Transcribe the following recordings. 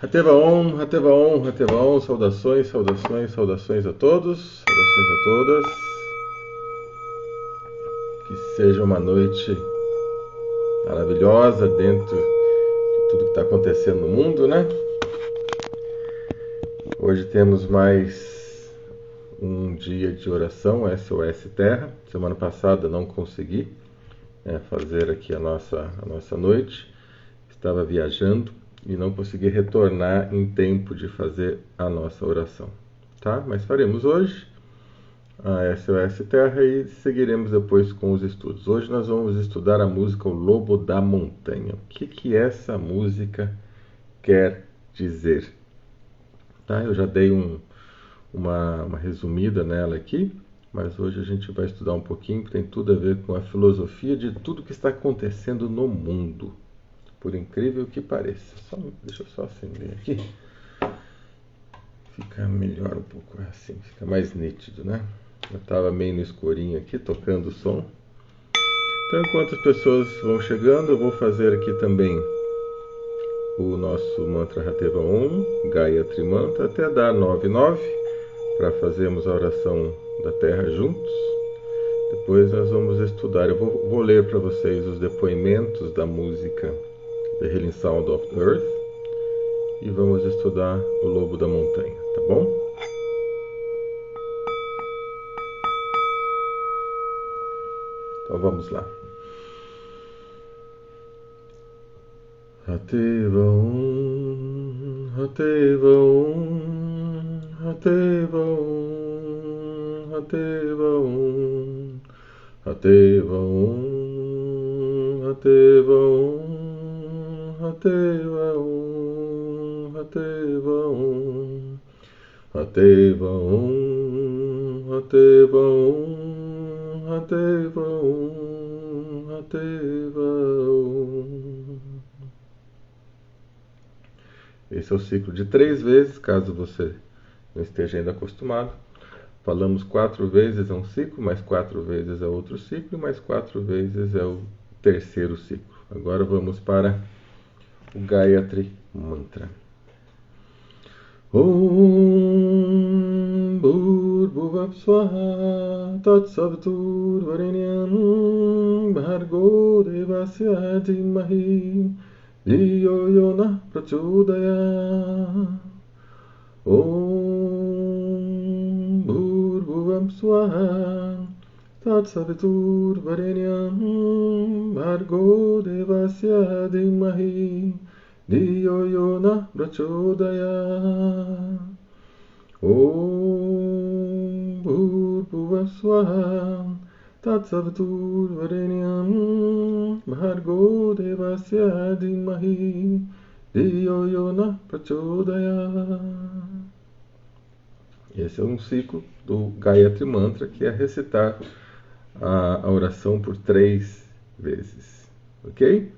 Hateva On, saudações, saudações, saudações a todos, saudações a todas. Que seja uma noite maravilhosa dentro de tudo que está acontecendo no mundo, né? Hoje temos mais um dia de oração, SOS Terra. Semana passada não consegui fazer aqui a nossa noite. Estava viajando e não consegui retornar em tempo de fazer a nossa oração, tá? Mas faremos hoje a SOS Terra e seguiremos depois com os estudos. Hoje nós vamos estudar a música O Lobo da Montanha. O que essa música quer dizer? Tá? Eu já dei uma resumida nela aqui, mas hoje a gente vai estudar um pouquinho, que tem tudo a ver com a filosofia de tudo que está acontecendo no mundo. Por incrível que pareça. Deixa eu só acender aqui. Fica melhor um pouco assim, fica mais nítido, né? Eu estava meio no escurinho aqui, tocando o som. Então, enquanto as pessoas vão chegando, eu vou fazer aqui também o nosso mantra Hateva Om, Gayatri Mantra, até dar 99, para fazermos a oração da Terra juntos. Depois nós vamos estudar. Eu vou ler para vocês os depoimentos da música The Healing Sound of the Earth e vamos estudar o Lobo da Montanha, tá bom? Então vamos lá. Hateva Om, Hateva Om, Hateva Om, Hateva Om, Hateva Om, Hateva Om, Hateva Om, Hateva Om, Hateva Om, Hateva Om, Hateva Om, Hateva Om. Esse é o ciclo de 3 vezes, caso você não esteja ainda acostumado. Falamos 4 vezes é um ciclo, mais 4 vezes é outro ciclo, mais 4 vezes é o terceiro ciclo. Agora vamos para o Gayatri Mantra. Om Bhurбhuvah Swaha Tatsavitur Varenyam Bhargo Devasya Dhimahi Dhiyo Yonah Prachodayat. Om Bhurбhuvah Swaha Tatsavitur Varenyam Bhargo Devasya Dhimahi Dhiyo Yonah Prachodayat. Om Bhurбhuvah Swaha Tatsavitur Varenyam Bhargo Devasya Dhimahi Dhiyo Yonah Prachodayat. Esse é um ciclo do Gayatri Mantra, que é recitar a oração por 3 vezes. Ok?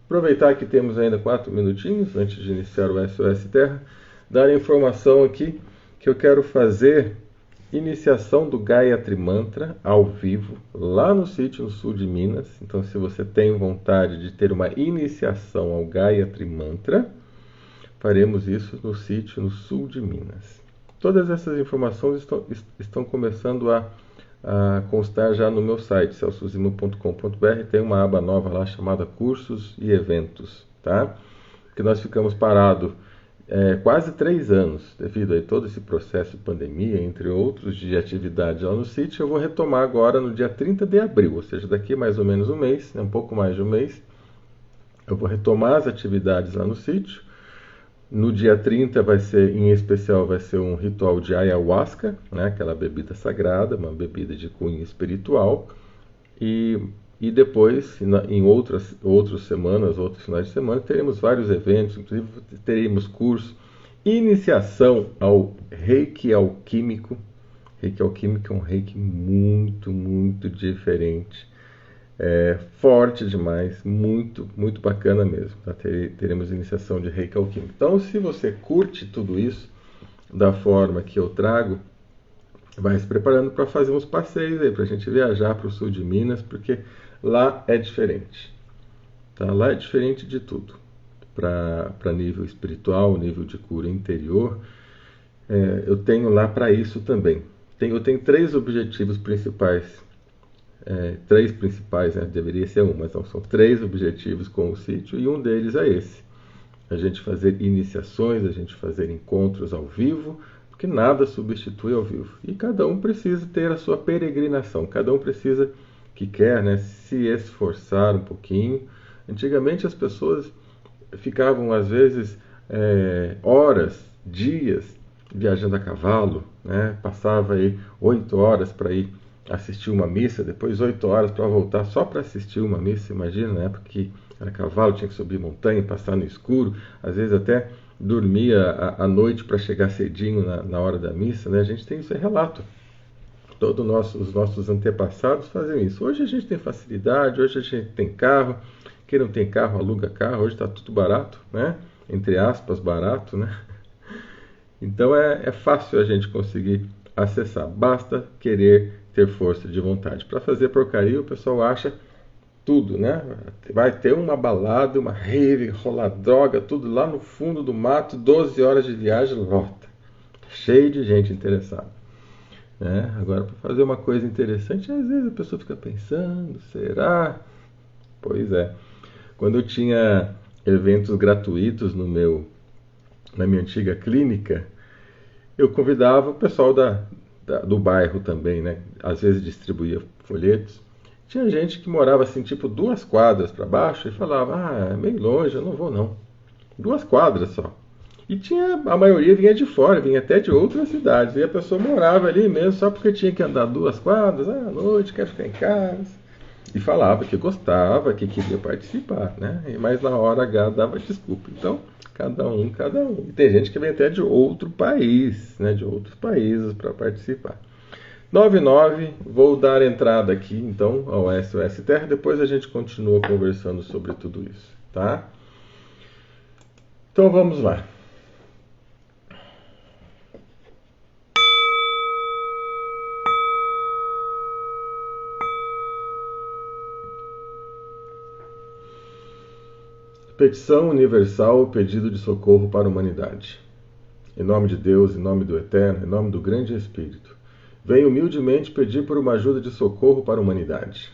Aproveitar que temos ainda 4 minutinhos antes de iniciar o SOS Terra, dar a informação aqui que eu quero fazer iniciação do Gayatri Mantra ao vivo, lá no sítio no sul de Minas. Então, se você tem vontade de ter uma iniciação ao Gayatri Mantra, faremos isso no sítio no sul de Minas. Todas essas informações estão começando a constar já no meu site, celsozima.com.br. Tem uma aba nova lá chamada Cursos e Eventos, tá? Porque nós ficamos parados quase 3 anos devido a todo esse processo de pandemia, entre outros, de atividades lá no sítio. Eu vou retomar agora no dia 30 de abril, ou seja, daqui mais ou menos um mês, um pouco mais de um mês, eu vou retomar as atividades lá no sítio. No dia 30 vai ser um ritual de ayahuasca, né, aquela bebida sagrada, uma bebida de cunho espiritual. E depois, em outras semanas, outros finais de semana, teremos vários eventos, inclusive teremos curso, iniciação ao Reiki Alquímico. Reiki Alquímico é um Reiki muito, muito diferente. Forte demais, muito, muito bacana mesmo. Tá? Teremos iniciação de Reiki Alquímico. Então, se você curte tudo isso da forma que eu trago, vai se preparando para fazer uns passeios aí, para a gente viajar para o sul de Minas, porque lá é diferente. Tá? Lá é diferente de tudo. para nível espiritual, nível de cura interior, eu tenho lá para isso também. Eu tenho 3 objetivos principais. 3 principais, né? Deveria ser um, mas não, são 3 objetivos com o sítio, e um deles é esse. A gente fazer iniciações, a gente fazer encontros ao vivo, porque nada substitui ao vivo. E cada um precisa ter a sua peregrinação, cada um precisa, que quer, né, se esforçar um pouquinho. Antigamente as pessoas ficavam, às vezes, horas, dias, viajando a cavalo, né? Passava aí 8 horas para ir assistir uma missa, depois 8 horas para voltar só para assistir uma missa. Imagina, na época que era cavalo, tinha que subir montanha, passar no escuro, às vezes até dormia à noite para chegar cedinho na hora da missa, né? A gente tem isso em relato. Os nossos antepassados faziam isso. Hoje a gente tem facilidade, hoje a gente tem carro. Quem não tem carro, aluga carro. Hoje está tudo barato, né? Entre aspas, barato, né? Então é fácil a gente conseguir acessar. Basta querer ter força de vontade. Para fazer porcaria, o pessoal acha tudo, né? Vai ter uma balada, uma rave, rolar droga, tudo lá no fundo do mato, 12 horas de viagem, lota. Cheio de gente interessada. Agora, para fazer uma coisa interessante, às vezes a pessoa fica pensando, será? Pois é. Quando eu tinha eventos gratuitos na minha antiga clínica, eu convidava o pessoal do bairro também, né? Às vezes distribuía folhetos. Tinha gente que morava assim, tipo 2 quadras para baixo, e falava, é meio longe, eu não vou não. 2 quadras só. E a maioria vinha de fora, vinha até de outras cidades. E a pessoa morava ali mesmo só porque tinha que andar 2 quadras, à noite, quer ficar em casa. E falava que gostava, que queria participar, né? Mas na hora H dava desculpa. Então, cada um. E tem gente que vem até de outro país, né? De outros países para participar. 9:09, vou dar entrada aqui então ao SOS Terra, depois a gente continua conversando sobre tudo isso, tá? Então vamos lá. Petição universal, pedido de socorro para a humanidade. Em nome de Deus, em nome do Eterno, em nome do Grande Espírito, venho humildemente pedir por uma ajuda de socorro para a humanidade.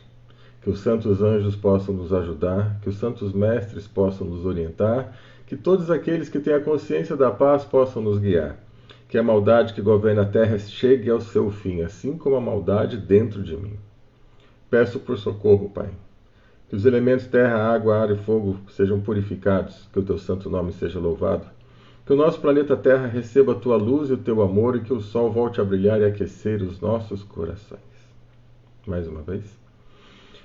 Que os santos anjos possam nos ajudar, que os santos mestres possam nos orientar, que todos aqueles que têm a consciência da paz possam nos guiar. Que a maldade que governa a terra chegue ao seu fim, assim como a maldade dentro de mim. Peço por socorro, Pai. Que os elementos terra, água, ar e fogo sejam purificados, que o teu santo nome seja louvado. Que o nosso planeta Terra receba a tua luz e o teu amor, e que o sol volte a brilhar e aquecer os nossos corações. Mais uma vez.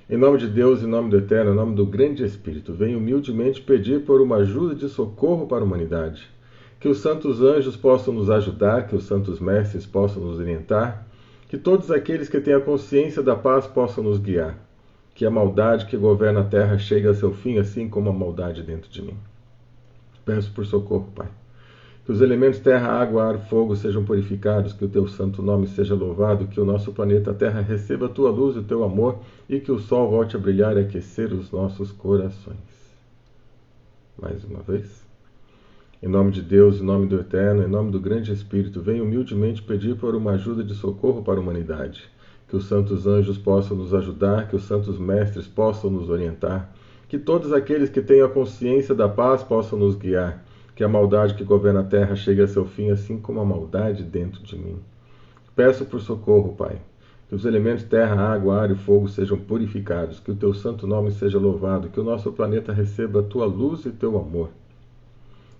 Em nome de Deus, em nome do Eterno, em nome do Grande Espírito, venho humildemente pedir por uma ajuda de socorro para a humanidade. Que os santos anjos possam nos ajudar, que os santos mestres possam nos orientar, que todos aqueles que têm a consciência da paz possam nos guiar. Que a maldade que governa a terra chegue ao seu fim, assim como a maldade dentro de mim. Peço por socorro, Pai. Que os elementos terra, água, ar, fogo sejam purificados, que o teu santo nome seja louvado, que o nosso planeta Terra receba a tua luz e o teu amor, e que o sol volte a brilhar e aquecer os nossos corações. Mais uma vez. Em nome de Deus, em nome do Eterno, em nome do Grande Espírito, venho humildemente pedir por uma ajuda de socorro para a humanidade. Que os santos anjos possam nos ajudar, que os santos mestres possam nos orientar, que todos aqueles que têm a consciência da paz possam nos guiar, que a maldade que governa a terra chegue a seu fim, assim como a maldade dentro de mim. Peço por socorro, Pai. Que os elementos terra, água, ar e fogo sejam purificados, que o teu santo nome seja louvado, que o nosso planeta receba a tua luz e teu amor,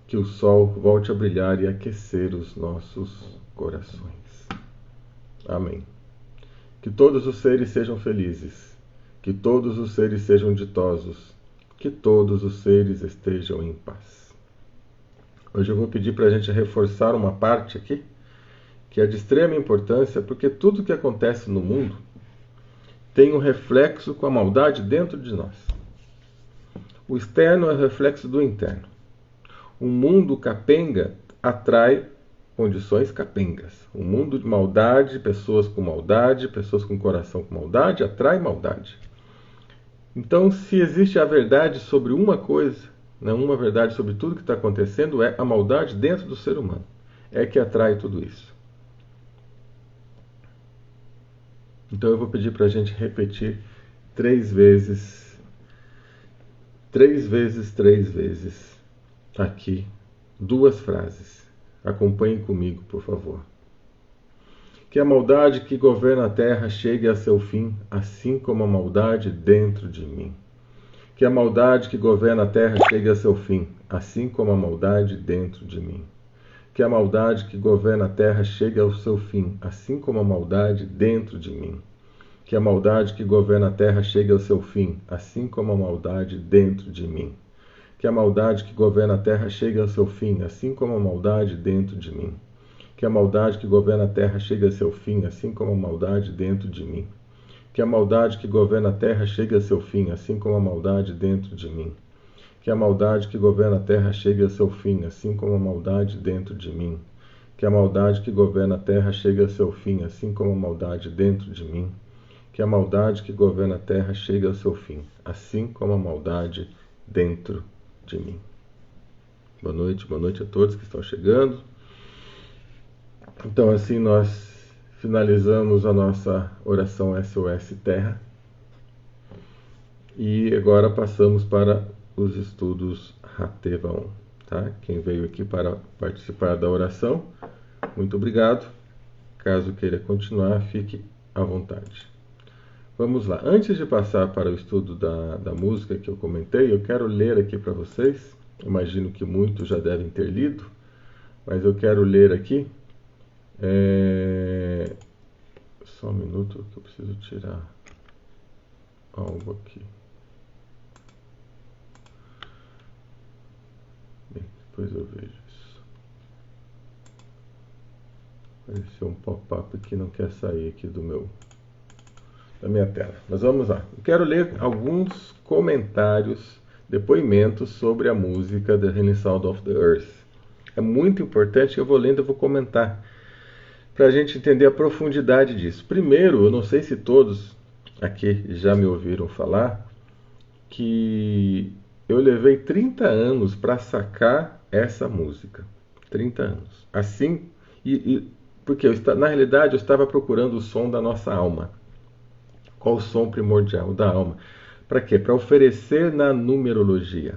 que o sol volte a brilhar e aquecer os nossos corações. Amém. Que todos os seres sejam felizes, que todos os seres sejam ditosos, que todos os seres estejam em paz. Hoje eu vou pedir para a gente reforçar uma parte aqui, que é de extrema importância, porque tudo que acontece no mundo tem um reflexo com a maldade dentro de nós. O externo é o reflexo do interno. O mundo capenga atrai condições capengas. O mundo de maldade, pessoas com coração com maldade, atrai maldade. Então, se existe a verdade sobre uma coisa, né? Uma verdade sobre tudo que está acontecendo é a maldade dentro do ser humano. É que atrai tudo isso. Então eu vou pedir para a gente repetir 3 vezes aqui 2 frases. Acompanhem comigo, por favor. Que a maldade que governa a terra chegue a seu fim, assim como a maldade dentro de mim. Que a maldade que governa a terra chegue a seu fim, assim como a maldade dentro de mim. Que a maldade que governa a terra chegue ao seu fim, assim como a maldade dentro de mim. Que a maldade que governa a terra chegue ao seu fim, assim como a maldade dentro de mim. Que a maldade que governa a terra chegue ao seu fim, assim como a maldade dentro de mim. Que a maldade que governa a terra chegue a seu fim, assim como a maldade dentro de mim. Que a maldade que governa a terra chegue a seu fim, assim como a maldade dentro de mim. Que a maldade que governa a terra chegue a seu fim, assim como a maldade dentro de mim. Que a maldade que governa a terra chegue a seu fim, assim como a maldade dentro de mim. Que a maldade que governa a terra chegue ao seu fim, assim como a maldade dentro de mim. Boa noite a todos que estão chegando. Então assim nós finalizamos a nossa oração SOS Terra. E agora passamos para os estudos Hateva 1. Tá? Quem veio aqui para participar da oração, muito obrigado. Caso queira continuar, fique à vontade. Vamos lá. Antes de passar para o estudo da música que eu comentei, eu quero ler aqui para vocês. Imagino que muitos já devem ter lido, mas eu quero ler aqui. Só um minuto que eu preciso tirar algo aqui. Bem, depois eu vejo isso. Apareceu um pop-up que não quer sair aqui da minha tela. Mas vamos lá. Eu quero ler alguns comentários, depoimentos sobre a música The Healing Sound of the Earth. É muito importante, eu vou lendo, eu vou comentar, para a gente entender a profundidade disso. Primeiro, eu não sei se todos aqui já me ouviram falar, que eu levei 30 anos para sacar essa música. 30 anos. Assim, porque na realidade eu estava procurando o som da nossa alma. Qual o som primordial da alma? Para quê? Para oferecer na numerologia.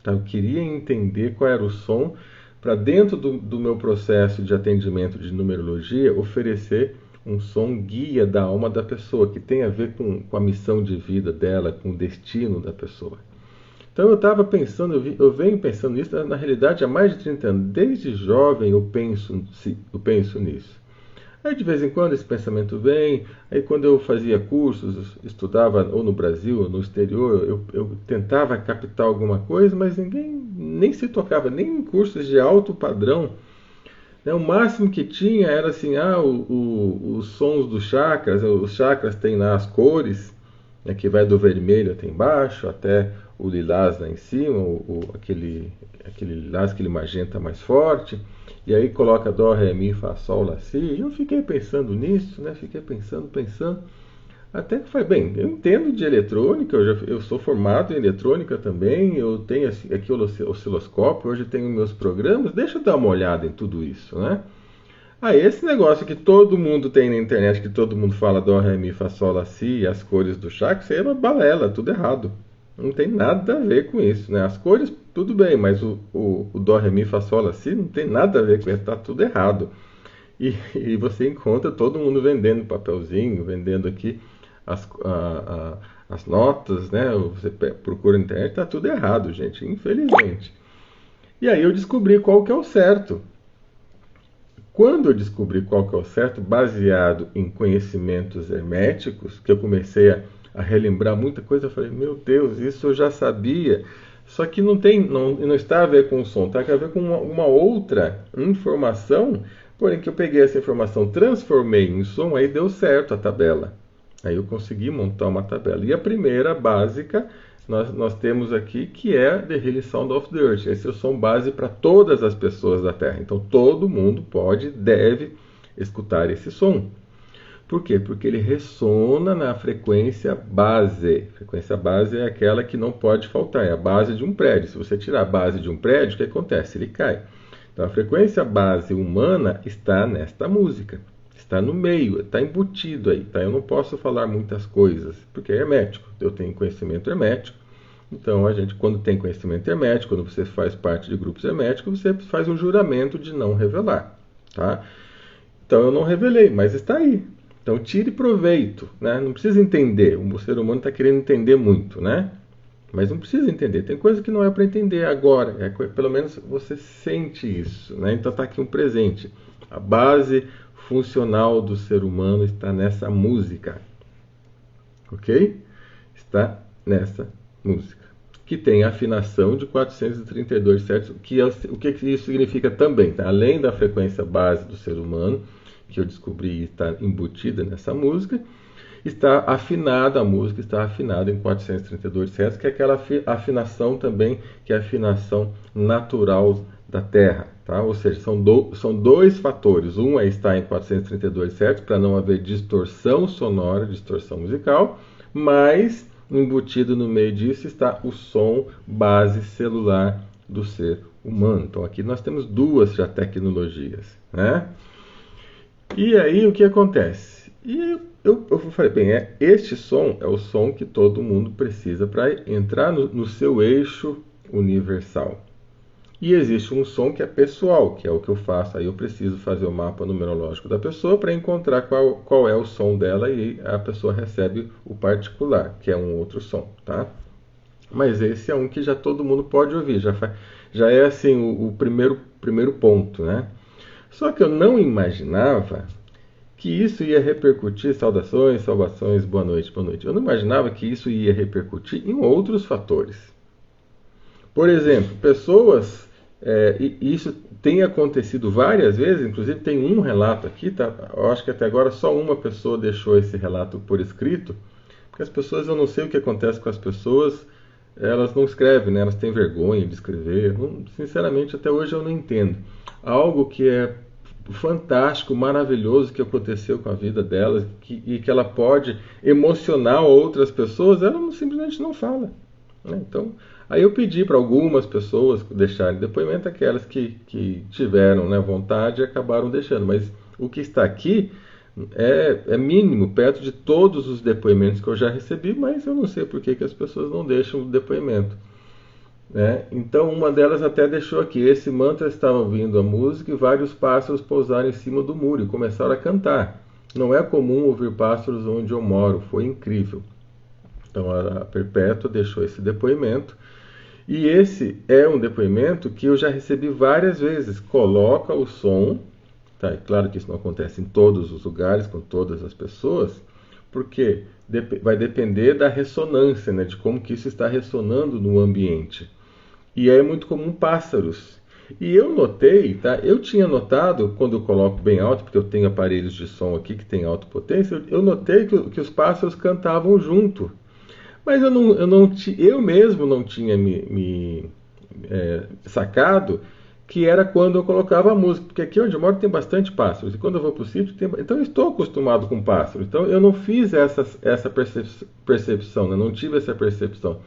Então, eu queria entender qual era o som para dentro do meu processo de atendimento de numerologia oferecer um som guia da alma da pessoa, que tem a ver com a missão de vida dela, com o destino da pessoa. Então eu estava pensando, eu venho pensando nisso na realidade há mais de 30 anos. Desde jovem eu penso nisso. Aí de vez em quando esse pensamento vem, aí quando eu fazia cursos, estudava ou no Brasil ou no exterior, eu tentava captar alguma coisa, mas ninguém nem se tocava, nem em cursos de alto padrão. Né? O máximo que tinha era assim, os sons dos chakras, os chakras têm lá as cores, né, que vai do vermelho até embaixo, até o lilás lá em cima, aquele lilás, aquele magenta mais forte. E aí coloca Dó, Ré, Mi, Fá, Sol, Lá, Si. E eu fiquei pensando nisso, né? Fiquei pensando. Até que foi bem, eu entendo de eletrônica, eu sou formado em eletrônica também, eu tenho aqui o osciloscópio, hoje tenho meus programas, deixa eu dar uma olhada em tudo isso, né? Esse negócio que todo mundo tem na internet, que todo mundo fala Dó, Ré, Mi, Fá, Sol, Lá, Si, as cores do chakra, isso aí é uma balela, tudo errado. Não tem nada a ver com isso, né? As cores, tudo bem, mas o Dó, Ré, Mi, Fá, Sol, Lá, Si não tem nada a ver com isso, está tudo errado. E você encontra todo mundo vendendo papelzinho, vendendo aqui as notas, né? Você procura na internet, está tudo errado, gente, infelizmente. E aí eu descobri qual que é o certo. Quando eu descobri qual que é o certo, baseado em conhecimentos herméticos, que eu comecei a relembrar muita coisa, eu falei, meu Deus, isso eu já sabia, só que não está a ver com o som, está a ver com uma outra informação, porém que eu peguei essa informação, transformei em som, aí deu certo a tabela. Aí eu consegui montar uma tabela. E a primeira, básica, nós temos aqui, que é The Healing Sound of the Earth. Esse é o som base para todas as pessoas da Terra. Então todo mundo deve escutar esse som. Por quê? Porque ele ressona na frequência base. A frequência base é aquela que não pode faltar, é a base de um prédio. Se você tirar a base de um prédio, o que acontece? Ele cai. Então a frequência base humana está nesta música. Está no meio, está embutido aí. Tá? Eu não posso falar muitas coisas, porque é hermético. Eu tenho conhecimento hermético. Então, a gente, quando tem conhecimento hermético, quando você faz parte de grupos herméticos, você faz um juramento de não revelar. Tá? Então, eu não revelei, mas está aí. Então, tire proveito. Né? Não precisa entender. O ser humano está querendo entender muito, né? Mas não precisa entender. Tem coisa que não é para entender agora. Pelo menos você sente isso. Né? Então, está aqui um presente. A base funcional do ser humano está nessa música. Ok? Está nessa música, que tem afinação de 432 Hz, o que isso significa também, tá? Além da frequência base do ser humano, que eu descobri está embutida nessa música, está afinada, a música está afinada em 432 Hz, que é aquela afinação também, que é a afinação natural da Terra, tá? Ou seja, são dois fatores, um é estar em 432 Hz, para não haver distorção sonora, distorção musical, mas embutido no meio disso está o som base celular do ser humano. Então aqui nós temos duas já tecnologias, né? E aí o que acontece? E eu falei, bem, este som é o som que todo mundo precisa para entrar no seu eixo universal. E existe um som que é pessoal, que é o que eu faço. Aí eu preciso fazer o mapa numerológico da pessoa para encontrar qual é o som dela e a pessoa recebe o particular, que é um outro som, tá? Mas esse é um que já todo mundo pode ouvir, já é assim o primeiro ponto, né? Só que eu não imaginava que isso ia repercutir, saudações, salvações, boa noite, boa noite. Eu não imaginava que isso ia repercutir em outros fatores. Por exemplo, pessoas, e isso tem acontecido várias vezes, inclusive tem um relato aqui, tá? Eu acho que até agora só uma pessoa deixou esse relato por escrito, porque as pessoas, eu não sei o que acontece com as pessoas, elas não escrevem, né? Elas têm vergonha de escrever. Sinceramente, até hoje eu não entendo. Algo que é fantástico, maravilhoso que aconteceu com a vida delas e que ela pode emocionar outras pessoas, ela simplesmente não fala. Né? Então, aí eu pedi para algumas pessoas deixarem depoimento, aquelas que tiveram, né, vontade e acabaram deixando. Mas o que está aqui é mínimo, perto de todos os depoimentos que eu já recebi, mas eu não sei por que as pessoas não deixam o depoimento. Né? Então uma delas até deixou aqui: esse mantra estava ouvindo a música e vários pássaros pousaram em cima do muro e começaram a cantar. Não é comum ouvir pássaros onde eu moro, foi incrível. Então a Perpétua deixou esse depoimento. E esse é um depoimento que eu já recebi várias vezes. Coloca o som, tá? É claro que isso não acontece em todos os lugares, com todas as pessoas, porque vai depender da ressonância, né? De como que isso está ressonando no ambiente. E é muito comum pássaros. E eu notei, tá? Eu tinha notado, quando eu coloco bem alto, porque eu tenho aparelhos de som aqui que tem alta potência, eu notei que os pássaros cantavam junto. Mas eu mesmo não tinha me sacado que era quando eu colocava a música. Porque aqui onde eu moro tem bastante pássaros. E quando eu vou para o sítio, então eu estou acostumado com pássaros. Então eu não fiz essa percepção, né? Não tive essa percepção.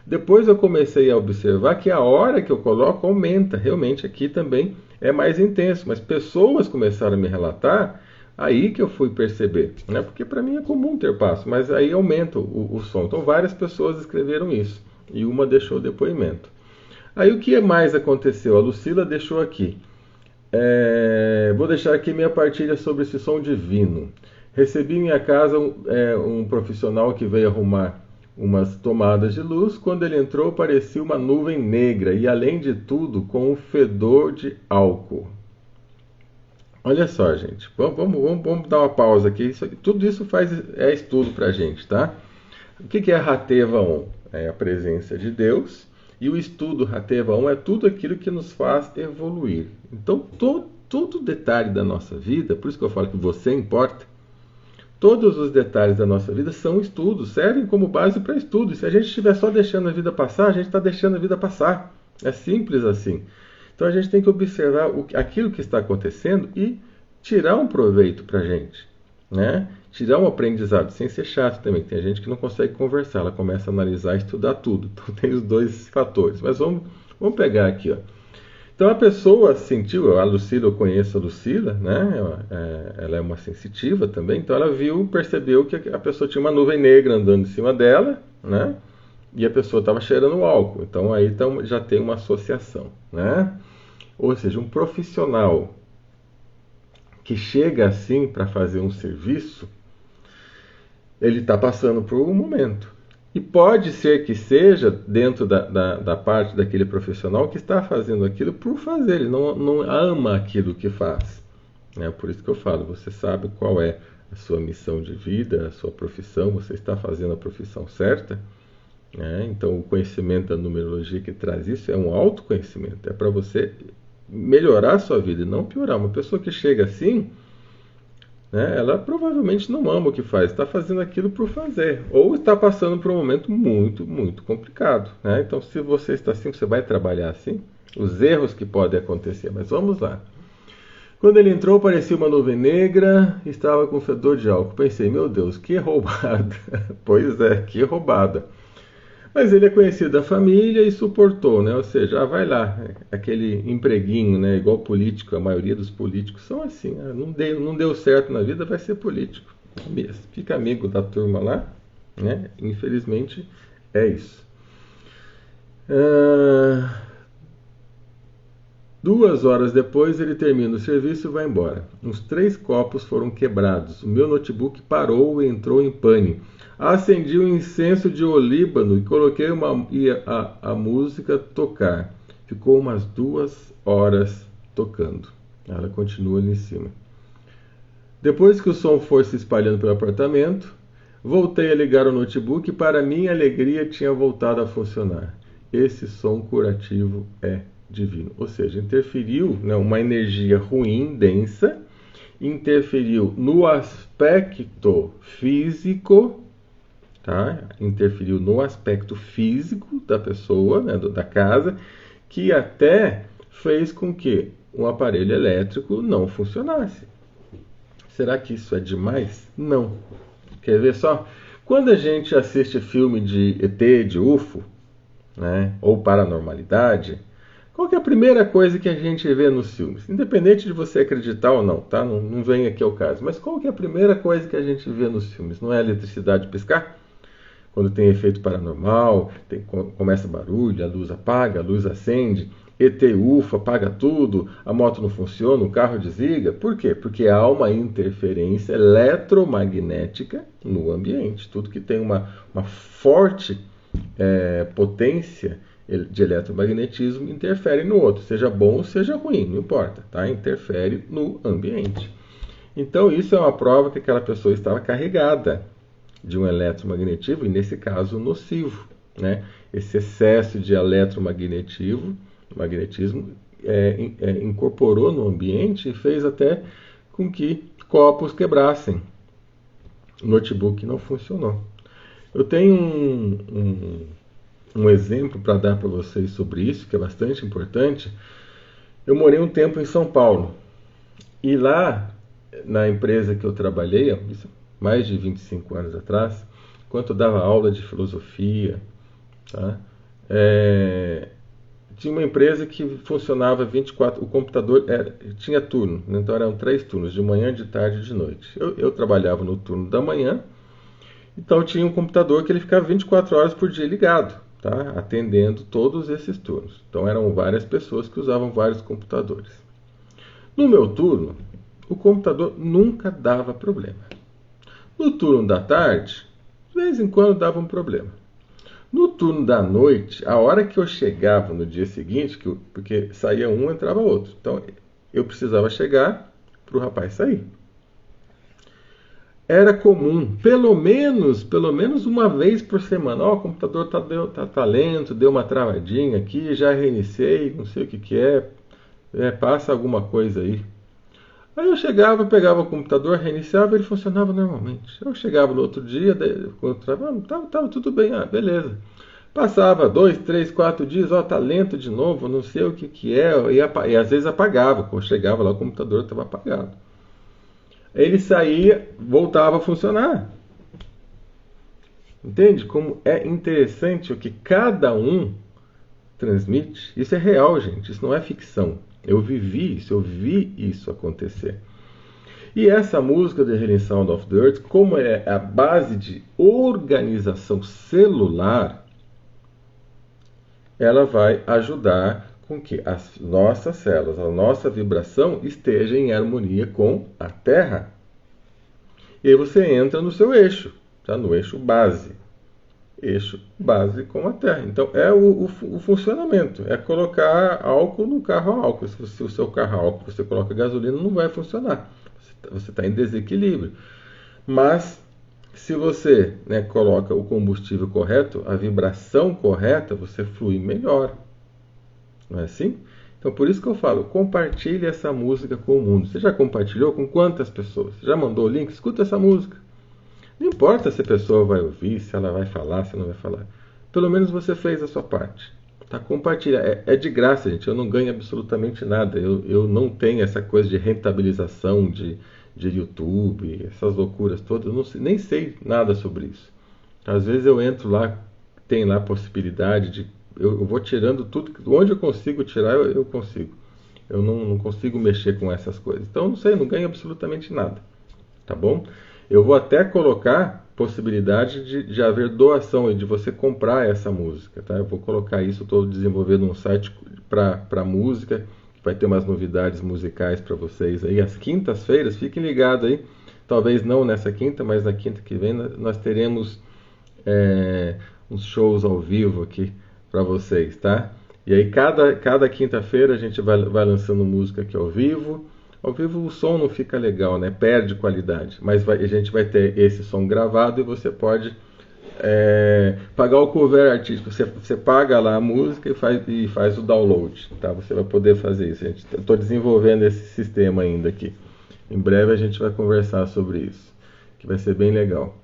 Depois eu comecei a observar que a hora que eu coloco aumenta. Realmente aqui também é mais intenso. Mas pessoas começaram a me relatar, aí que eu fui perceber. Né? Porque para mim é comum ter passo, mas aí aumenta o som. Então várias pessoas escreveram isso. E uma deixou o depoimento. Aí o que mais aconteceu? A Lucila deixou aqui. Vou deixar aqui minha partilha sobre esse som divino. Recebi em minha casa um profissional que veio arrumar umas tomadas de luz. Quando ele entrou, parecia uma nuvem negra e, além de tudo, com um fedor de álcool. Olha só, gente. Vamos dar uma pausa aqui. Tudo isso é estudo pra gente, tá? O que é Hateva Om? É a presença de Deus. E o estudo Hateva Om é tudo aquilo que nos faz evoluir. Então, todo detalhe da nossa vida, por isso que eu falo que você importa, todos os detalhes da nossa vida são estudos, servem como base para estudo. E se a gente estiver só deixando a vida passar, a gente está deixando a vida passar. É simples assim. Então a gente tem que observar aquilo que está acontecendo e tirar um proveito para a gente. né? Tirar um aprendizado, sem ser chato também. Tem gente que não consegue conversar, ela começa a analisar e estudar tudo. Então tem os dois fatores. Mas vamos pegar aqui, ó. Então a pessoa sentiu, a Lucila, eu conheço a Lucila, né? Ela é uma sensitiva também, então ela percebeu que a pessoa tinha uma nuvem negra andando em cima dela, né? E a pessoa estava cheirando álcool. Então aí já tem uma associação, né? Ou seja, um profissional que chega assim para fazer um serviço, ele está passando por um momento. E pode ser que seja dentro da parte daquele profissional que está fazendo aquilo por fazer, ele não ama aquilo que faz. É por isso que eu falo, você sabe qual é a sua missão de vida, a sua profissão, você está fazendo a profissão certa. Então o conhecimento da numerologia que traz isso é um autoconhecimento, é para você melhorar a sua vida e não piorar. Uma pessoa que chega assim, né, ela provavelmente não ama o que faz, está fazendo aquilo por fazer, ou está passando por um momento muito, muito complicado, né? Então, se você está assim, você vai trabalhar assim, os erros que podem acontecer. Mas vamos lá. Quando ele entrou, parecia uma nuvem negra, estava com fedor de álcool. Pensei, meu Deus, que roubada. Pois é, que roubada. Mas ele é conhecido da família e suportou, né? Ou seja, vai lá, aquele empreguinho, né? Igual político, a maioria dos políticos são assim, não deu certo na vida, vai ser político. Fica amigo da turma lá, né? Infelizmente é isso. 2 horas depois ele termina o serviço e vai embora. Uns 3 copos foram quebrados. O meu notebook parou e entrou em pane. Acendi um incenso de olíbano e coloquei a música tocar. Ficou umas 2 horas tocando. Ela continua ali em cima. Depois que o som foi se espalhando pelo apartamento, voltei a ligar o notebook e para minha alegria tinha voltado a funcionar. Esse som curativo é divino. Ou seja, interferiu, né, uma energia ruim, densa, interferiu no aspecto físico, tá? Interferiu no aspecto físico da pessoa, né, da casa, que até fez com que um aparelho elétrico não funcionasse. Será que isso é demais? Não. Quer ver só? Quando a gente assiste filme de ET, de UFO, né, ou paranormalidade, qual que é a primeira coisa que a gente vê nos filmes? Independente de você acreditar ou não, tá? Não vem aqui ao caso. Mas qual que é a primeira coisa que a gente vê nos filmes? Não é a eletricidade piscar? Quando tem efeito paranormal, começa barulho, a luz apaga, a luz acende, ET UFO apaga tudo, a moto não funciona, o carro desliga. Por quê? Porque há uma interferência eletromagnética no ambiente. Tudo que tem uma forte potência de eletromagnetismo interfere no outro, seja bom ou seja ruim, não importa, tá? Interfere no ambiente. Então isso é uma prova que aquela pessoa estava carregada de um eletromagnetismo, e nesse caso nocivo, né? Esse excesso de eletromagnetismo incorporou no ambiente e fez até com que copos quebrassem. O notebook não funcionou. Eu tenho um exemplo para dar para vocês sobre isso, que é bastante importante. Eu morei um tempo em São Paulo, e lá na empresa que eu trabalhei, isso mais de 25 anos atrás, enquanto eu dava aula de filosofia, tá? Tinha uma empresa que funcionava 24, o computador tinha turno, né? Então eram 3 turnos, de manhã, de tarde e de noite. Eu trabalhava no turno da manhã, então tinha um computador que ele ficava 24 horas por dia ligado, tá? Atendendo todos esses turnos. Então eram várias pessoas que usavam vários computadores. No meu turno, o computador nunca dava problema. No turno da tarde, de vez em quando dava um problema. No turno da noite, a hora que eu chegava no dia seguinte, porque saía um, entrava outro. Então eu precisava chegar para o rapaz sair. Era comum, pelo menos uma vez por semana. O computador tá lento, deu uma travadinha aqui, já reiniciei, não sei o que é, passa alguma coisa aí. Aí eu chegava, pegava o computador, reiniciava, ele funcionava normalmente. Eu chegava no outro dia, tava tudo bem, beleza. Passava 2, 3, 4 dias, tá lento de novo, não sei o que é, e às vezes apagava. Quando chegava lá, o computador estava apagado. Ele saía, voltava a funcionar. Entende como é interessante o que cada um transmite? Isso é real, gente. Isso não é ficção. Eu vivi isso, eu vi isso acontecer. E essa música The Healing Sound of the Earth, como é a base de organização celular, ela vai ajudar com que as nossas células, a nossa vibração esteja em harmonia com a Terra. E aí você entra no seu eixo, tá? No eixo base. Eixo base com a Terra. Então é o funcionamento. É colocar álcool no carro a álcool. Se o seu carro a álcool você coloca gasolina, não vai funcionar. Você está em desequilíbrio. Mas se você, né, coloca o combustível correto, a vibração correta, você flui melhor. Não é assim? Então por isso que eu falo, compartilhe essa música com o mundo. Você já compartilhou com quantas pessoas? Você já mandou o link? Escuta essa música. Não importa se a pessoa vai ouvir, se ela vai falar, se não vai falar. Pelo menos você fez a sua parte. Tá? Compartilha. É de graça, gente. Eu não ganho absolutamente nada. Eu não tenho essa coisa de rentabilização de YouTube, essas loucuras todas. Eu não sei, nem sei nada sobre isso. Às vezes eu entro lá, tem lá a possibilidade de... Eu vou tirando tudo. Onde eu consigo tirar, eu consigo. Eu não consigo mexer com essas coisas. Então, não sei, não ganho absolutamente nada. Tá bom? Eu vou até colocar possibilidade de haver doação e de você comprar essa música, tá? Eu vou colocar isso, estou desenvolvendo um site para música, vai ter umas novidades musicais para vocês aí. Às quintas-feiras, fiquem ligados aí, talvez não nessa quinta, mas na quinta que vem nós teremos uns shows ao vivo aqui para vocês, tá? E aí cada quinta-feira a gente vai lançando música aqui ao vivo. Ao vivo o som não fica legal, né? Perde qualidade. Mas a gente vai ter esse som gravado e você pode pagar o cover artístico. Você paga lá a música e faz o download. Tá? Você vai poder fazer isso. Estou desenvolvendo esse sistema ainda aqui. Em breve a gente vai conversar sobre isso, que vai ser bem legal.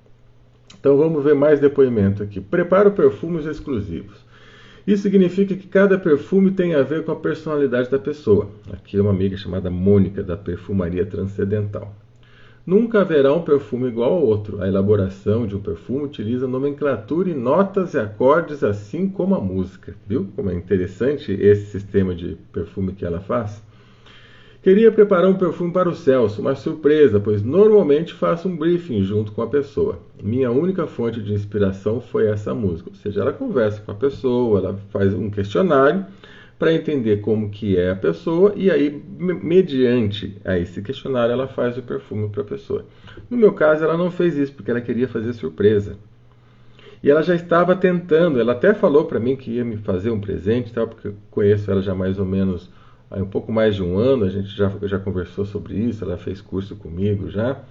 Então vamos ver mais depoimento aqui. Preparo perfumes exclusivos. Isso significa que cada perfume tem a ver com a personalidade da pessoa. Aqui é uma amiga chamada Mônica, da Perfumaria Transcendental. Nunca haverá um perfume igual ao outro. A elaboração de um perfume utiliza nomenclatura e notas e acordes, assim como a música. Viu como é interessante esse sistema de perfume que ela faz? Queria preparar um perfume para o Celso, uma surpresa, pois normalmente faço um briefing junto com a pessoa. Minha única fonte de inspiração foi essa música. Ou seja, ela conversa com a pessoa, ela faz um questionário para entender como que é a pessoa e aí, mediante a esse questionário, ela faz o perfume para a pessoa. No meu caso, ela não fez isso, porque ela queria fazer surpresa. E ela já estava tentando, ela até falou para mim que ia me fazer um presente, tal, porque eu conheço ela já mais ou menos... Há um pouco mais de um ano, a gente já conversou sobre isso, ela fez curso comigo já,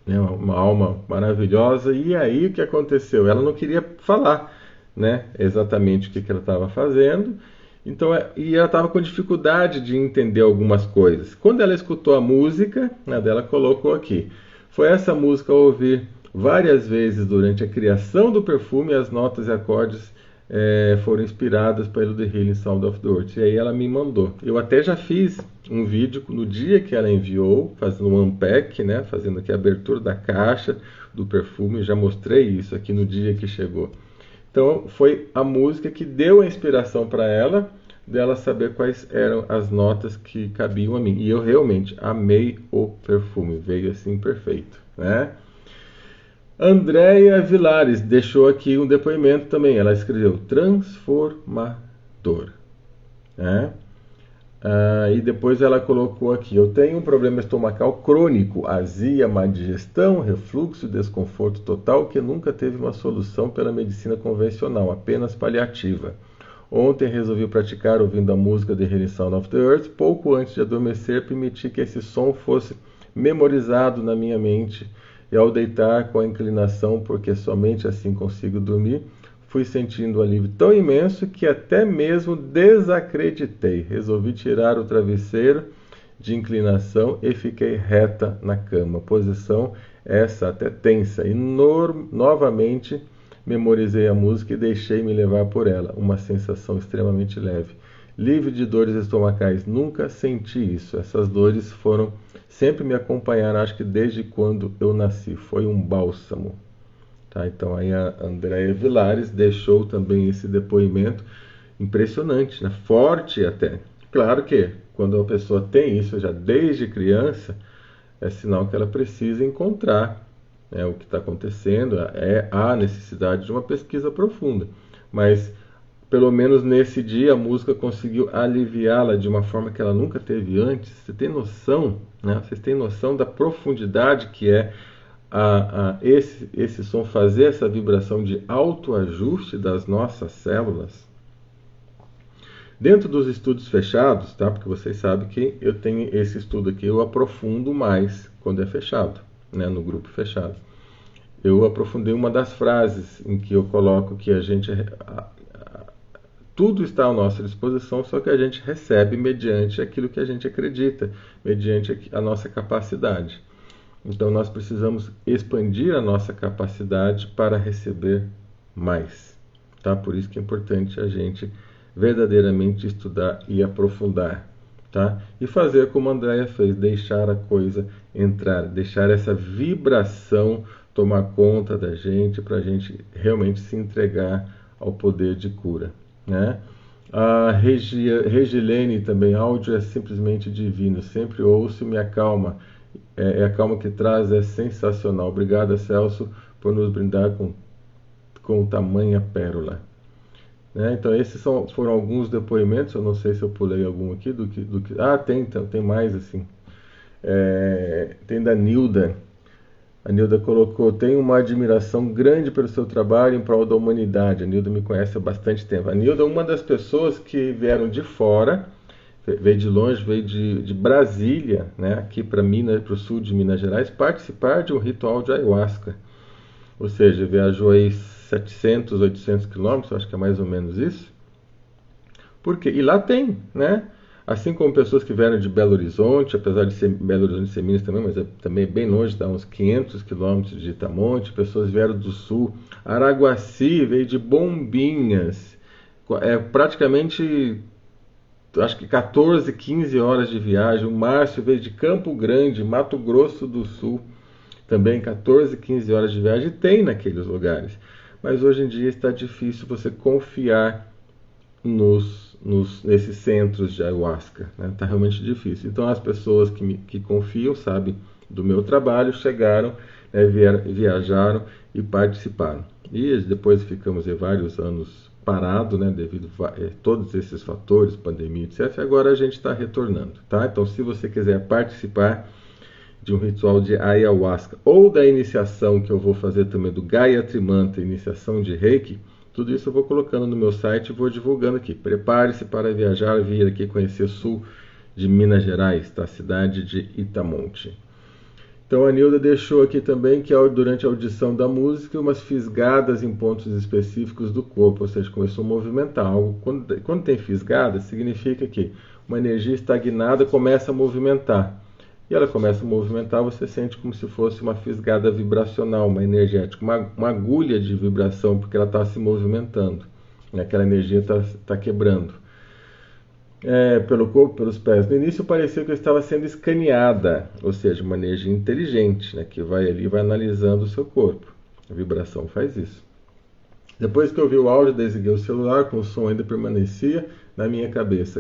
né, uma alma maravilhosa. E aí o que aconteceu? Ela não queria falar, né, exatamente o que ela estava fazendo, então, e ela estava com dificuldade de entender algumas coisas. Quando ela escutou a música, né, ela colocou aqui, foi essa música ao ouvir várias vezes durante a criação do perfume, as notas e acordes foram inspiradas pelo The Healing Sound of the Earth. E aí ela me mandou. Eu até já fiz um vídeo no dia que ela enviou, fazendo um unpack, né, fazendo aqui a abertura da caixa do perfume. Já mostrei isso aqui no dia que chegou. Então foi a música que deu a inspiração para ela, dela saber quais eram as notas que cabiam a mim. E eu realmente amei o perfume. Veio assim perfeito, né? Andréia Vilares deixou aqui um depoimento também. Ela escreveu transformador. Né? E depois ela colocou aqui: eu tenho um problema estomacal crônico, azia, má digestão, refluxo, desconforto total, que nunca teve uma solução pela medicina convencional, apenas paliativa. Ontem resolvi praticar ouvindo a música The Healing Sound of the Earth. Pouco antes de adormecer, permiti que esse som fosse memorizado na minha mente. E ao deitar com a inclinação, porque somente assim consigo dormir, fui sentindo um alívio tão imenso que até mesmo desacreditei. Resolvi tirar o travesseiro de inclinação e fiquei reta na cama. Posição essa até tensa. E novamente memorizei a música e deixei-me levar por ela. Uma sensação extremamente leve. livre de dores estomacais. Nunca senti isso. Essas dores sempre me acompanharam, acho que desde quando eu nasci. Foi um bálsamo. Tá? Então aí a Andréia Vilares deixou também esse depoimento impressionante, né? Forte até. Claro que quando a pessoa tem isso já desde criança, é sinal que ela precisa encontrar, né, o que está acontecendo, há necessidade de uma pesquisa profunda. Mas, pelo menos nesse dia, a música conseguiu aliviá-la de uma forma que ela nunca teve antes. Você tem noção, né? Vocês têm noção da profundidade que é esse som fazer essa vibração de autoajuste das nossas células? Dentro dos estudos fechados, tá? Porque vocês sabem que eu tenho esse estudo aqui, eu aprofundo mais quando é fechado, né? No grupo fechado. Eu aprofundei uma das frases em que eu coloco que tudo está à nossa disposição, só que a gente recebe mediante aquilo que a gente acredita, mediante a nossa capacidade. Então nós precisamos expandir a nossa capacidade para receber mais, tá? Por isso que é importante a gente verdadeiramente estudar e aprofundar, tá? E fazer como a Andréia fez, deixar a coisa entrar, deixar essa vibração tomar conta da gente, para a gente realmente se entregar ao poder de cura, né? A Regilene também, áudio é simplesmente divino, sempre ouço e me acalma, a calma que traz é sensacional. Obrigado, Celso, por nos brindar com tamanha pérola. Então esses foram alguns depoimentos, eu não sei se eu pulei algum aqui, tem mais assim. Tem da Nilda. A Nilda colocou: tenho uma admiração grande pelo seu trabalho em prol da humanidade. A Nilda me conhece há bastante tempo. A Nilda é uma das pessoas que vieram de fora, veio de longe, veio de Brasília, né, aqui para o sul de Minas Gerais, participar de um ritual de ayahuasca. Ou seja, viajou aí 700, 800 quilômetros, acho que é mais ou menos isso. Por quê? E lá tem, né? Assim como pessoas que vieram de Belo Horizonte, apesar de ser Belo Horizonte ser Minas também, mas também é bem longe, dá uns 500 quilômetros de Itamonte. Pessoas vieram do sul. Araguaci veio de Bombinhas. Praticamente, acho que 14, 15 horas de viagem. O Márcio veio de Campo Grande, Mato Grosso do Sul. Também 14, 15 horas de viagem tem naqueles lugares. Mas hoje em dia está difícil você confiar nesses centros de ayahuasca. Está realmente difícil. Então as pessoas que confiam, sabem do meu trabalho, chegaram, viajaram e participaram. E depois ficamos vários anos parados, devido a todos esses fatores, pandemia, etc. E agora a gente está retornando. Tá? Então se você quiser participar de um ritual de ayahuasca ou da iniciação que eu vou fazer também do Gayatri Mantra, iniciação de Reiki, tudo isso eu vou colocando no meu site e vou divulgando aqui. Prepare-se para viajar, vir aqui conhecer o sul de Minas Gerais, tá? Cidade de Itamonte. Então a Nilda deixou aqui também que durante a audição da música, umas fisgadas em pontos específicos do corpo, ou seja, começou a movimentar algo. Quando tem fisgada, significa que uma energia estagnada começa a movimentar. E ela começa a movimentar, você sente como se fosse uma fisgada vibracional, uma energética, uma agulha de vibração, porque ela está se movimentando. Aquela energia está quebrando. Pelo corpo, pelos pés. No início parecia que eu estava sendo escaneada, ou seja, uma energia inteligente, que vai ali e vai analisando o seu corpo. A vibração faz isso. Depois que eu vi o áudio, desliguei o celular, com o som ainda permanecia na minha cabeça.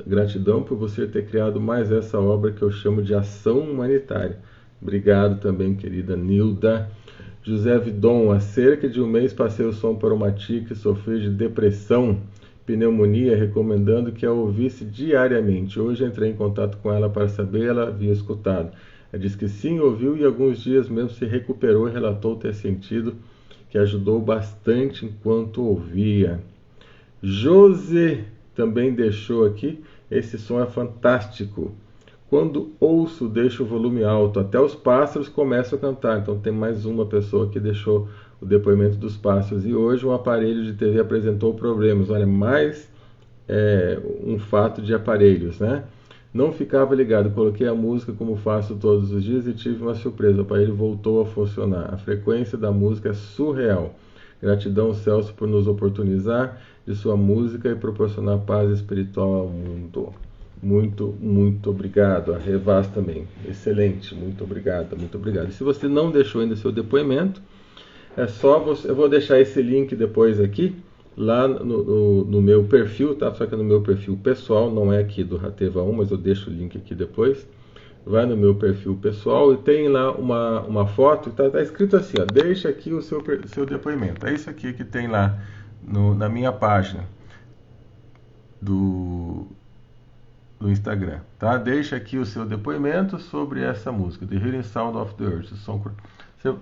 Gratidão por você ter criado mais essa obra que eu chamo de ação humanitária. Obrigado também, querida Nilda. José Vidon: há cerca de um mês passei o som para uma tia que sofreu de depressão, pneumonia, recomendando que a ouvisse diariamente. Hoje entrei em contato com ela para saber, ela havia escutado. Ela disse que sim, ouviu e alguns dias mesmo se recuperou e relatou ter sentido que ajudou bastante enquanto ouvia. José também deixou aqui: esse som é fantástico. Quando ouço, deixo o volume alto, até os pássaros começam a cantar. Então tem mais uma pessoa que deixou o depoimento dos pássaros. E hoje um aparelho de TV apresentou problemas. Olha, mais um fato de aparelhos, né? Não ficava ligado, coloquei a música como faço todos os dias e tive uma surpresa. O aparelho voltou a funcionar. A frequência da música é surreal. Gratidão, Celso, por nos oportunizar de sua música e proporcionar paz espiritual ao mundo. Muito, muito obrigado. A Revaz também. Excelente. Muito obrigado, muito obrigado. E se você não deixou ainda seu depoimento, é só você... Eu vou deixar esse link depois aqui, lá no meu perfil, tá? Só que é no meu perfil pessoal, não é aqui do Rateva 1, mas eu deixo o link aqui depois. Vai no meu perfil pessoal e tem lá uma foto, tá escrito assim, ó, deixa aqui o seu depoimento. É isso aqui que tem lá na minha página do Instagram, tá? Deixa aqui o seu depoimento sobre essa música, The Healing Sound of the Earth.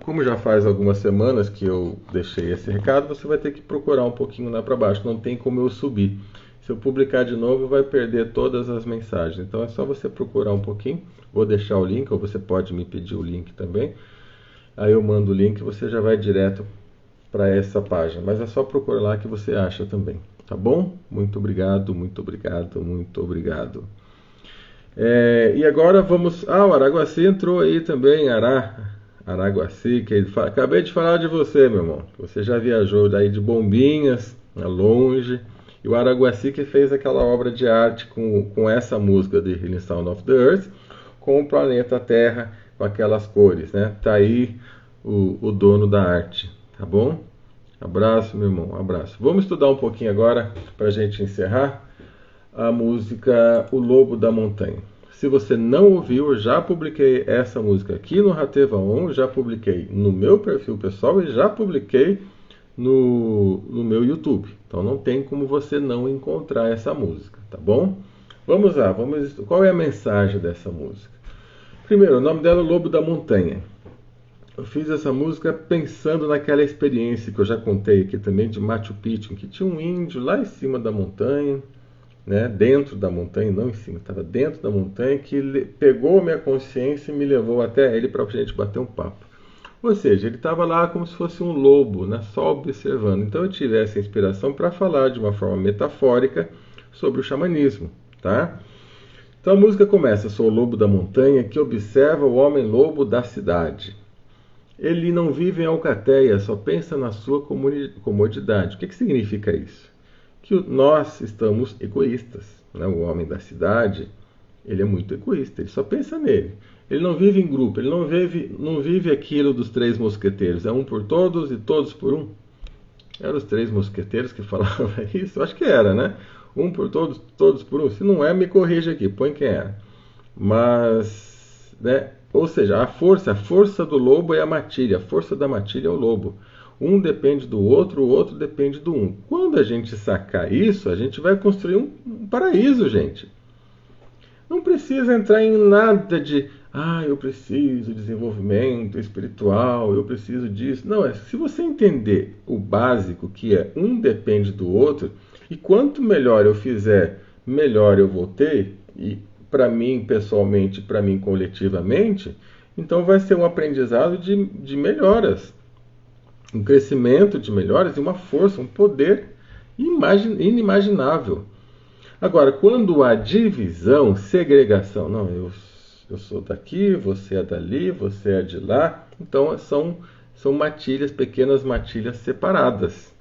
Como já faz algumas semanas que eu deixei esse recado, você vai ter que procurar um pouquinho lá para baixo, não tem como eu subir. Se eu publicar de novo, vai perder todas as mensagens. Então é só você procurar um pouquinho. Vou deixar o link, ou você pode me pedir o link também. Aí eu mando o link e você já vai direto para essa página. Mas é só procurar lá que você acha também. Tá bom? Muito obrigado, muito obrigado, muito obrigado. E agora vamos... o Araguaci entrou aí também, Araguaci, que acabei de falar de você, meu irmão. Você já viajou daí de Bombinhas, longe... E o Araguaci que fez aquela obra de arte com essa música de Healing Sound of the Earth, com o planeta Terra, com aquelas cores, né? Tá aí o dono da arte, tá bom? Abraço, meu irmão, abraço. Vamos estudar um pouquinho agora, para a gente encerrar, a música O Lobo da Montanha. Se você não ouviu, eu já publiquei essa música aqui no Rateva 1, já publiquei no meu perfil pessoal e já publiquei no meu YouTube. Então não tem como você não encontrar essa música, tá bom? Vamos lá, qual é a mensagem dessa música? Primeiro, o nome dela é O Lobo da Montanha. Eu fiz essa música pensando naquela experiência que eu já contei aqui também de Machu Picchu, que tinha um índio lá em cima da montanha, né, dentro da montanha, não em cima, estava dentro da montanha, que pegou minha consciência e me levou até ele para a gente bater um papo. Ou seja, ele estava lá como se fosse um lobo, né, só observando. Então eu tive essa inspiração para falar de uma forma metafórica sobre o xamanismo, tá? Então a música começa: sou o lobo da montanha que observa o homem-lobo da cidade. Ele não vive em alcateia, só pensa na sua comodidade. O que significa isso? Que nós estamos egoístas, né? O homem da cidade, ele é muito egoísta, ele só pensa nele. Ele não vive em grupo, ele não vive aquilo dos três mosqueteiros. É um por todos e todos por um. Eram os três mosqueteiros que falavam isso? Eu acho que era, né? Um por todos, todos por um. Se não é, me corrija aqui, põe quem era. Mas, né? Ou seja, a força do lobo é a matilha, a força da matilha é o lobo. Um depende do outro, o outro depende do um. Quando a gente sacar isso, a gente vai construir um paraíso, gente. Não precisa entrar em nada de eu preciso de desenvolvimento espiritual, eu preciso disso. Não, se você entender o básico, que é um depende do outro, e quanto melhor eu fizer, melhor eu vou ter, e para mim pessoalmente, para mim coletivamente, então vai ser um aprendizado de melhoras, um crescimento de melhoras e uma força, um poder inimaginável. Agora, quando há divisão, segregação, não, eu sou daqui, você é dali, você é de lá, então são matilhas, pequenas matilhas separadas,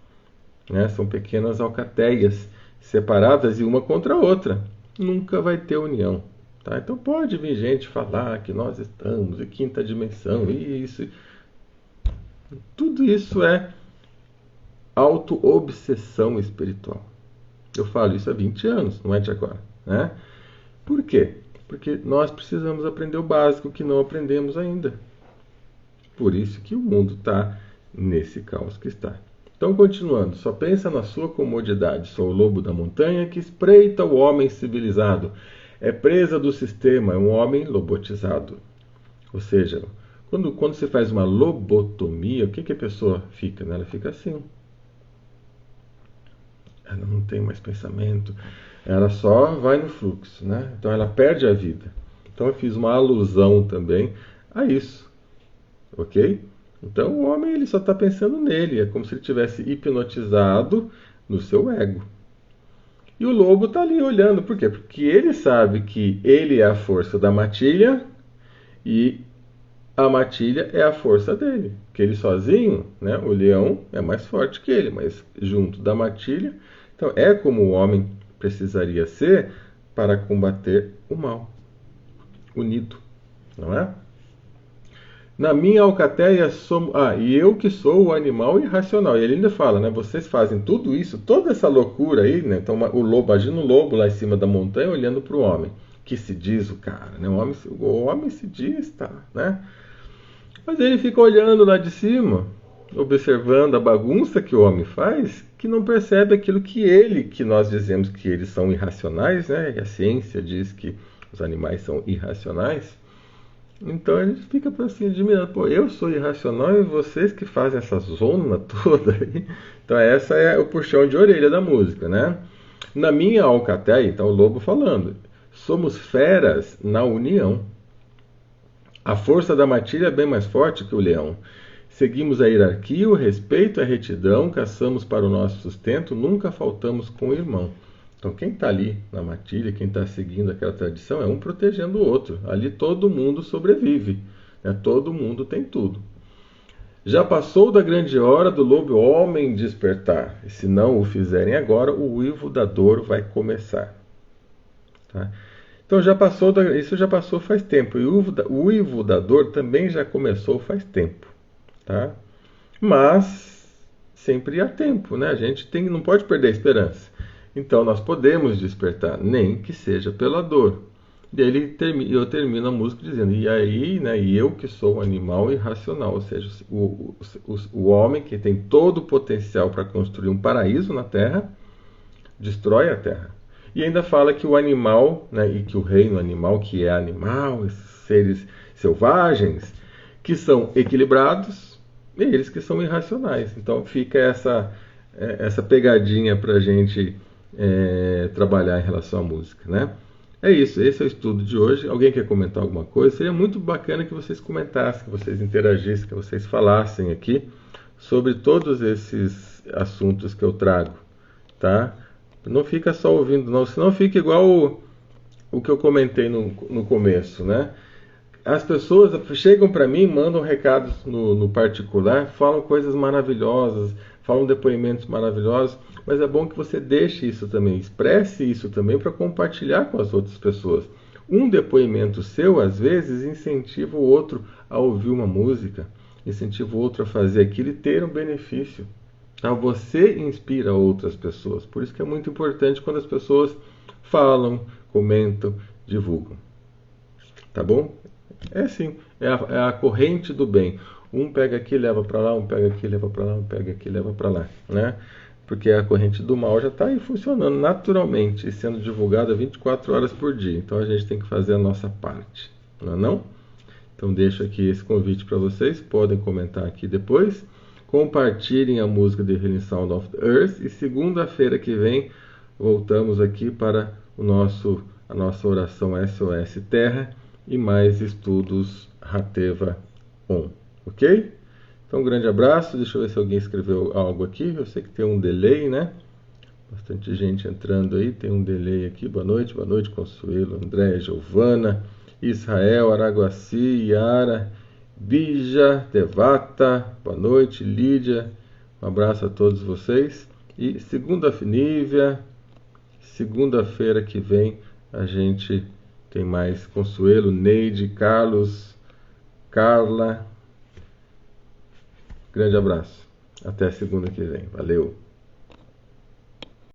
né? São pequenas alcateias separadas e uma contra a outra. Nunca vai ter união, tá? Então pode vir gente falar que nós estamos em quinta dimensão, e isso. Tudo isso é auto-obsessão espiritual. Eu falo isso há 20 anos, não é de agora, né? Por quê? Porque nós precisamos aprender o básico que não aprendemos ainda. Por isso que o mundo está nesse caos que está. Então, continuando, só pensa na sua comodidade. Sou o lobo da montanha que espreita o homem civilizado. É presa do sistema, é um homem lobotizado. Ou seja, quando você faz uma lobotomia, o que a pessoa fica? Ela fica assim. Ela não tem mais pensamento, ela só vai no fluxo, né? Então ela perde a vida. Então eu fiz uma alusão também a isso, ok? Então o homem ele só está pensando nele, é como se ele tivesse hipnotizado no seu ego. E o lobo está ali olhando, por quê? Porque ele sabe que ele é a força da matilha e a matilha é a força dele, que ele sozinho, né, o leão é mais forte que ele, mas junto da matilha, então é como o homem precisaria ser para combater o mal, unido, não é? Na minha alcateia somos... e eu que sou o animal irracional. E ele ainda fala, né? Vocês fazem tudo isso, toda essa loucura aí, né? Então o lobo, imagina o lobo lá em cima da montanha olhando para o homem. Que se diz o cara, né? O homem se diz, tá, né? Mas ele fica olhando lá de cima, observando a bagunça que o homem faz, que não percebe aquilo que nós dizemos que eles são irracionais, né? E a ciência diz que os animais são irracionais. Então ele fica assim admirando, pô, eu sou irracional e vocês que fazem essa zona toda aí. Então essa é o puxão de orelha da música, né? Na minha alcateia, então o lobo falando, somos feras na união. A força da matilha é bem mais forte que o leão. Seguimos a hierarquia, o respeito e a retidão, caçamos para o nosso sustento, nunca faltamos com o irmão. Então quem está ali na matilha, quem está seguindo aquela tradição, é um protegendo o outro. Ali todo mundo sobrevive, né? Todo mundo tem tudo. Já passou da grande hora do lobo homem despertar. E se não o fizerem agora, o uivo da dor vai começar. Tá? Então isso já passou faz tempo. E o uivo da dor também já começou faz tempo. Tá? Mas sempre há tempo, né? A gente não pode perder a esperança. Então nós podemos despertar, nem que seja pela dor. E aí eu termino a música dizendo, e aí, né, e eu que sou um animal irracional, ou seja, o homem que tem todo o potencial para construir um paraíso na Terra, destrói a Terra. E ainda fala que o animal, né, e que o reino animal, que é animal, esses seres selvagens, que são equilibrados, e eles que são irracionais. Então fica essa pegadinha para a gente trabalhar em relação à música, né? É isso, esse é o estudo de hoje. Alguém quer comentar alguma coisa? Seria muito bacana que vocês comentassem, que vocês interagissem, que vocês falassem aqui sobre todos esses assuntos que eu trago, tá? Não fica só ouvindo, não, senão fica igual o que eu comentei no começo, né? As pessoas chegam para mim, mandam recados no particular, falam coisas maravilhosas, falam depoimentos maravilhosos, mas é bom que você deixe isso também, expresse isso também para compartilhar com as outras pessoas. Um depoimento seu, às vezes, incentiva o outro a ouvir uma música, incentiva o outro a fazer aquilo e ter um benefício. Tá? Você inspira outras pessoas. Por isso que é muito importante quando as pessoas falam, comentam, divulgam. Tá bom? É assim, é a corrente do bem. Um pega aqui, leva para lá, um pega aqui, leva para lá, um pega aqui, leva para lá, né? Porque a corrente do mal já está aí funcionando naturalmente e sendo divulgada 24 horas por dia. Então a gente tem que fazer a nossa parte, não é não? Então deixo aqui esse convite para vocês, podem comentar aqui depois. Compartilhem a música de Healing Sound of the Earth e segunda-feira que vem voltamos aqui para a nossa oração SOS Terra e mais estudos Hateva On, ok? Então um grande abraço, deixa eu ver se alguém escreveu algo aqui, eu sei que tem um delay, né? Bastante gente entrando aí, tem um delay aqui, boa noite, Consuelo, André, Giovana, Israel, Araguaci, Yara, Bija, Devata, boa noite, Lídia, um abraço a todos vocês. E segunda-feira que vem a gente tem mais Consuelo, Neide, Carlos, Carla. Grande abraço. Até segunda que vem. Valeu!